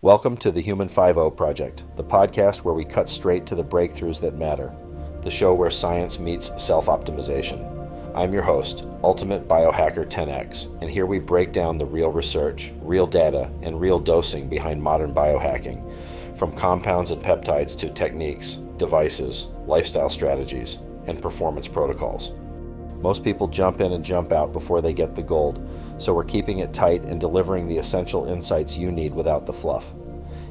Welcome to the Human 5.0 Project, the podcast where we cut straight to the breakthroughs that matter, the show where science meets self-optimization. I'm your host, Ultimate Biohacker 10X, and here we break down the real research, real data, and real dosing behind modern biohacking, from compounds and peptides to techniques, devices, lifestyle strategies, and performance protocols. Most people jump in and jump out before they get the gold, so we're keeping it tight and delivering the essential insights you need without the fluff.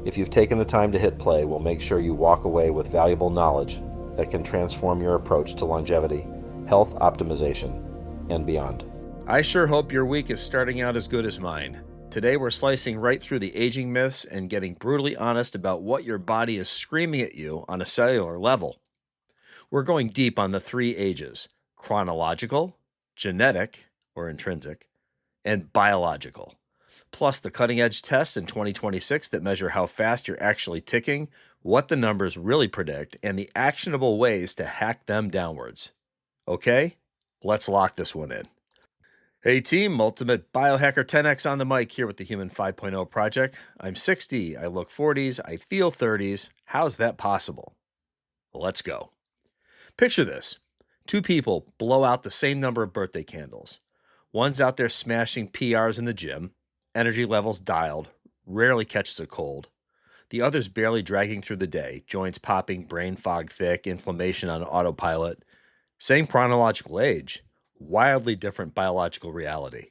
If you've taken the time to hit play, we'll make sure you walk away with valuable knowledge that can transform your approach to longevity, health optimization, and beyond. I sure hope your week is starting out as good as mine. Today we're slicing right through the aging myths and getting brutally honest about what your body is screaming at you on a cellular level. We're going deep on the three ages: chronological, genetic or intrinsic, and biological, plus the cutting-edge tests in 2026 that measure how fast you're actually ticking, what the numbers really predict, and the actionable ways to hack them downwards. Okay, let's lock this one in. Hey team, Ultimate Biohacker 10X on the mic here with the Human 5.0 Project. I'm 60, I look 40s, I feel 30s. How's that possible? Let's go. Picture this. Two people blow out the same number of birthday candles. One's out there smashing PRs in the gym, energy levels dialed, rarely catches a cold. The other's barely dragging through the day, joints popping, brain fog thick, inflammation on autopilot. Same chronological age, wildly different biological reality.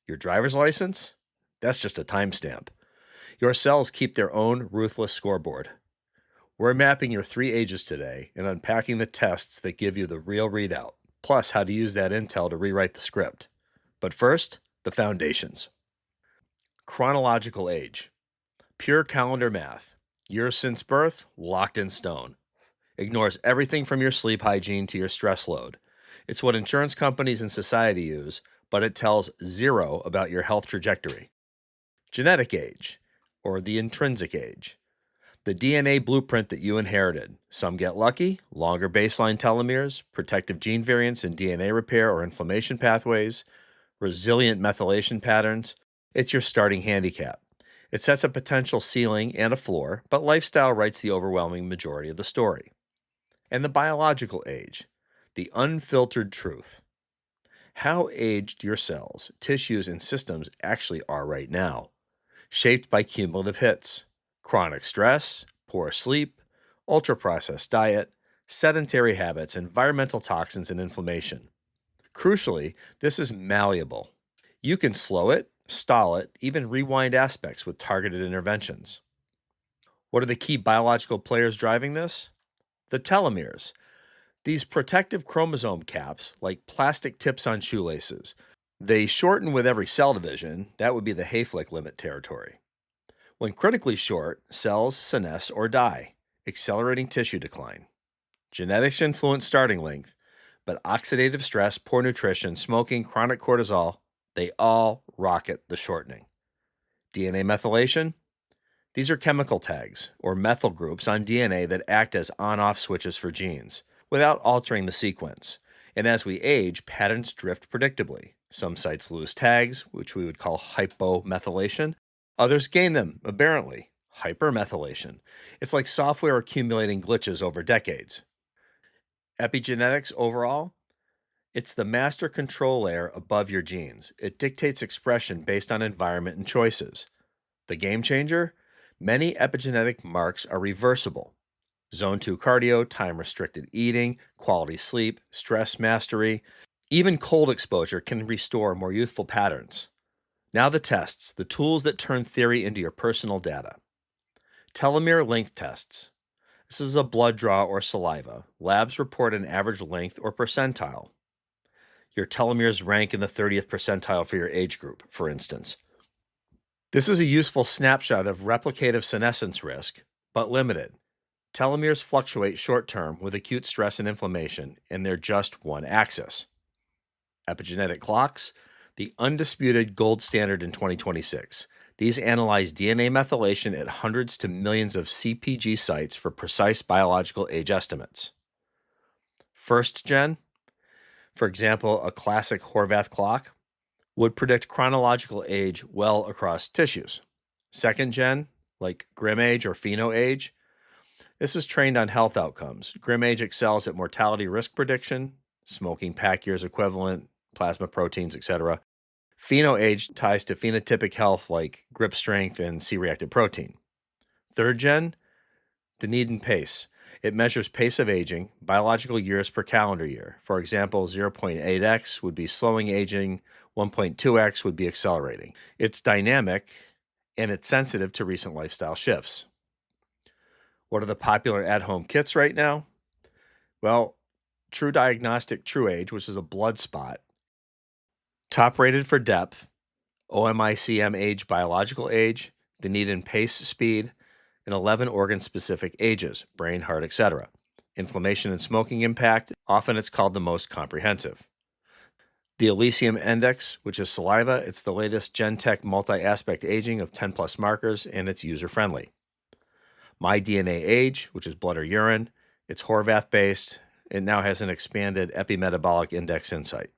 Your driver's license? That's just a timestamp. Your cells keep their own ruthless scoreboard. We're mapping your three ages today and unpacking the tests that give you the real readout, plus how to use that intel to rewrite the script. But first, the foundations. Chronological age. Pure calendar math. Years since birth, locked in stone. Ignores everything from your sleep hygiene to your stress load. It's what insurance companies and society use, but it tells zero about your health trajectory. Genetic age, or the intrinsic age. The DNA blueprint that you inherited. Some get lucky, longer baseline telomeres, protective gene variants in DNA repair or inflammation pathways, resilient methylation patterns. It's your starting handicap. It sets a potential ceiling and a floor, but lifestyle writes the overwhelming majority of the story. And the biological age, the unfiltered truth. How aged your cells, tissues, and systems actually are right now. Shaped by cumulative hits, chronic stress, poor sleep, ultra-processed diet, sedentary habits, environmental toxins, and inflammation. Crucially, this is malleable. You can slow it, stall it, even rewind aspects with targeted interventions. What are the key biological players driving this? The telomeres. These protective chromosome caps, like plastic tips on shoelaces. They shorten with every cell division. That would be the Hayflick limit territory. When critically short, cells senesce or die, accelerating tissue decline. Genetics influence starting length, but oxidative stress, poor nutrition, smoking, chronic cortisol, they all rocket the shortening. DNA methylation? These are chemical tags, or methyl groups on DNA that act as on-off switches for genes, without altering the sequence. And as we age, patterns drift predictably. Some sites lose tags, which we would call hypomethylation. Others gain them, aberrantly, hypermethylation. It's like software accumulating glitches over decades. Epigenetics overall? It's the master control layer above your genes. It dictates expression based on environment and choices. The game changer? Many epigenetic marks are reversible. Zone 2 cardio, time-restricted eating, quality sleep, stress mastery. Even cold exposure can restore more youthful patterns. Now the tests, the tools that turn theory into your personal data. Telomere length tests. This is a blood draw or saliva. Labs report an average length or percentile. Your telomeres rank in the 30th percentile for your age group, for instance. This is a useful snapshot of replicative senescence risk, but limited. Telomeres fluctuate short-term with acute stress and inflammation, and they're just one axis. Epigenetic clocks, the undisputed gold standard in 2026. These analyze DNA methylation at hundreds to millions of CPG sites for precise biological age estimates. First gen, for example, a classic Horvath clock, would predict chronological age well across tissues. Second gen, like Grim Age or Pheno Age. This is trained on health outcomes. Grim Age excels at mortality risk prediction, smoking pack years equivalent, plasma proteins, etc. Pheno Age ties to phenotypic health like grip strength and C-reactive protein. Third gen, Dunedin pace. It measures pace of aging, biological years per calendar year. For example, 0.8x would be slowing aging, 1.2x would be accelerating. It's dynamic, and it's sensitive to recent lifestyle shifts. What are the popular at-home kits right now? Well, True Diagnostic True Age, which is a blood spot. Top rated for depth, OMICM age, biological age, Dunedin pace speed, and 11 organ-specific ages, brain, heart, etc. Inflammation and smoking impact, often it's called the most comprehensive. The Elysium Index, which is saliva, it's the latest Gentech multi-aspect aging of 10 plus markers, and it's user-friendly. My DNA Age, which is blood or urine, it's Horvath-based. It now has an expanded epimetabolic index insight.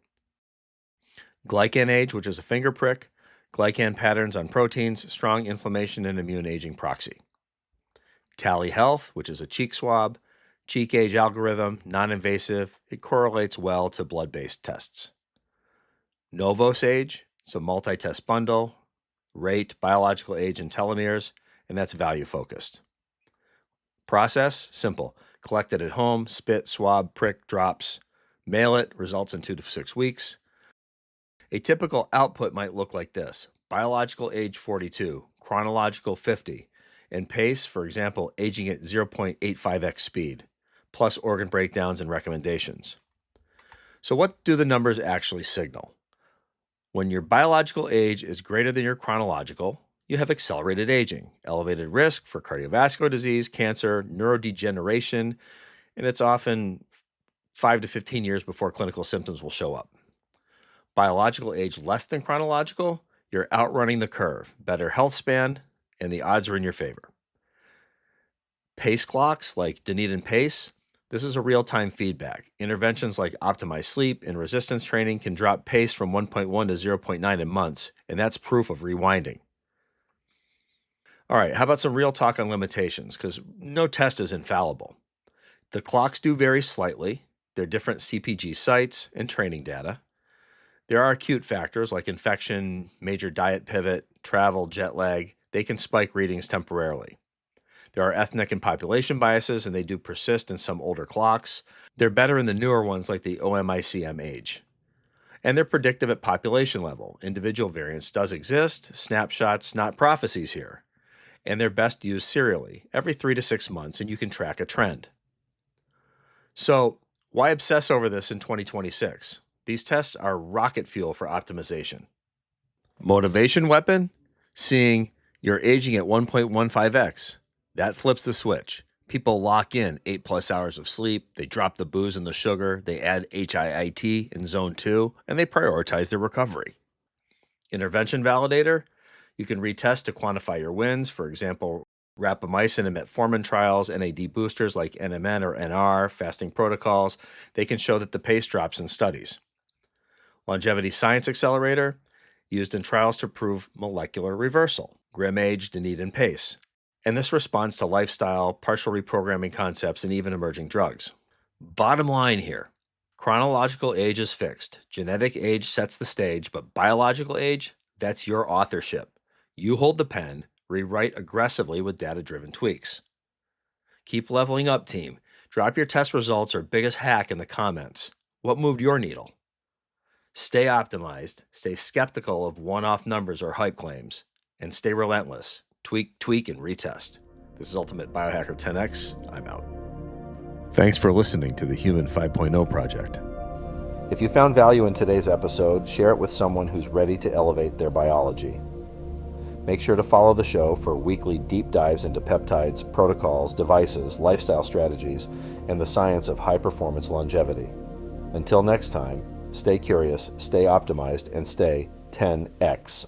Glycan Age, which is a finger prick, glycan patterns on proteins, strong inflammation and immune aging proxy. Tally Health, which is a cheek swab, cheek age algorithm, non-invasive, it correlates well to blood-based tests. Novos Age, it's a multi-test bundle, rate, biological age, and telomeres, and that's value-focused. Process, simple. Collect it at home, spit, swab, prick, drops. Mail it, results in 2 to 6 weeks. A typical output might look like this. Biological age 42, chronological 50, and pace, for example, aging at 0.85x speed, plus organ breakdowns and recommendations. So what do the numbers actually signal? When your biological age is greater than your chronological, you have accelerated aging, elevated risk for cardiovascular disease, cancer, neurodegeneration, and it's often 5 to 15 years before clinical symptoms will show up. Biological age less than chronological, you're outrunning the curve, better health span, and the odds are in your favor. Pace clocks like Dunedin pace, this is a real-time feedback. Interventions like optimized sleep and resistance training can drop pace from 1.1 to 0.9 in months, and that's proof of rewinding. All right, how about some real talk on limitations? Because no test is infallible. The clocks do vary slightly. There are different CPG sites and training data. There are acute factors like infection, major diet pivot, travel, jet lag. They can spike readings temporarily. There are ethnic and population biases, and they do persist in some older clocks. They're better in the newer ones like the OMICM age. And they're predictive at population level. Individual variance does exist, snapshots, not prophecies here. And they're best used serially, every 3 to 6 months, and you can track a trend. So, why obsess over this in 2026? These tests are rocket fuel for optimization. Motivation weapon? Seeing you're aging at 1.15x. That flips the switch. People lock in 8+ hours of sleep, they drop the booze and the sugar, they add HIIT in zone 2, and they prioritize their recovery. Intervention validator? You can retest to quantify your wins, for example, rapamycin and metformin trials, NAD boosters like NMN or NR, fasting protocols. They can show that the pace drops in studies. Longevity Science Accelerator, used in trials to prove molecular reversal, Grim Age, Dunedin pace. And this responds to lifestyle, partial reprogramming concepts, and even emerging drugs. Bottom line here, chronological age is fixed. Genetic age sets the stage, but biological age, that's your authorship. You hold the pen, rewrite aggressively with data-driven tweaks. Keep leveling up, team. Drop your test results or biggest hack in the comments. What moved your needle? Stay optimized, stay skeptical of one-off numbers or hype claims, and stay relentless. Tweak, and retest. This is Ultimate Biohacker 10X. I'm out. Thanks for listening to the Human 5.0 Project. If you found value in today's episode, share it with someone who's ready to elevate their biology. Make sure to follow the show for weekly deep dives into peptides, protocols, devices, lifestyle strategies, and the science of high-performance longevity. Until next time, stay curious, stay optimized, and stay 10X.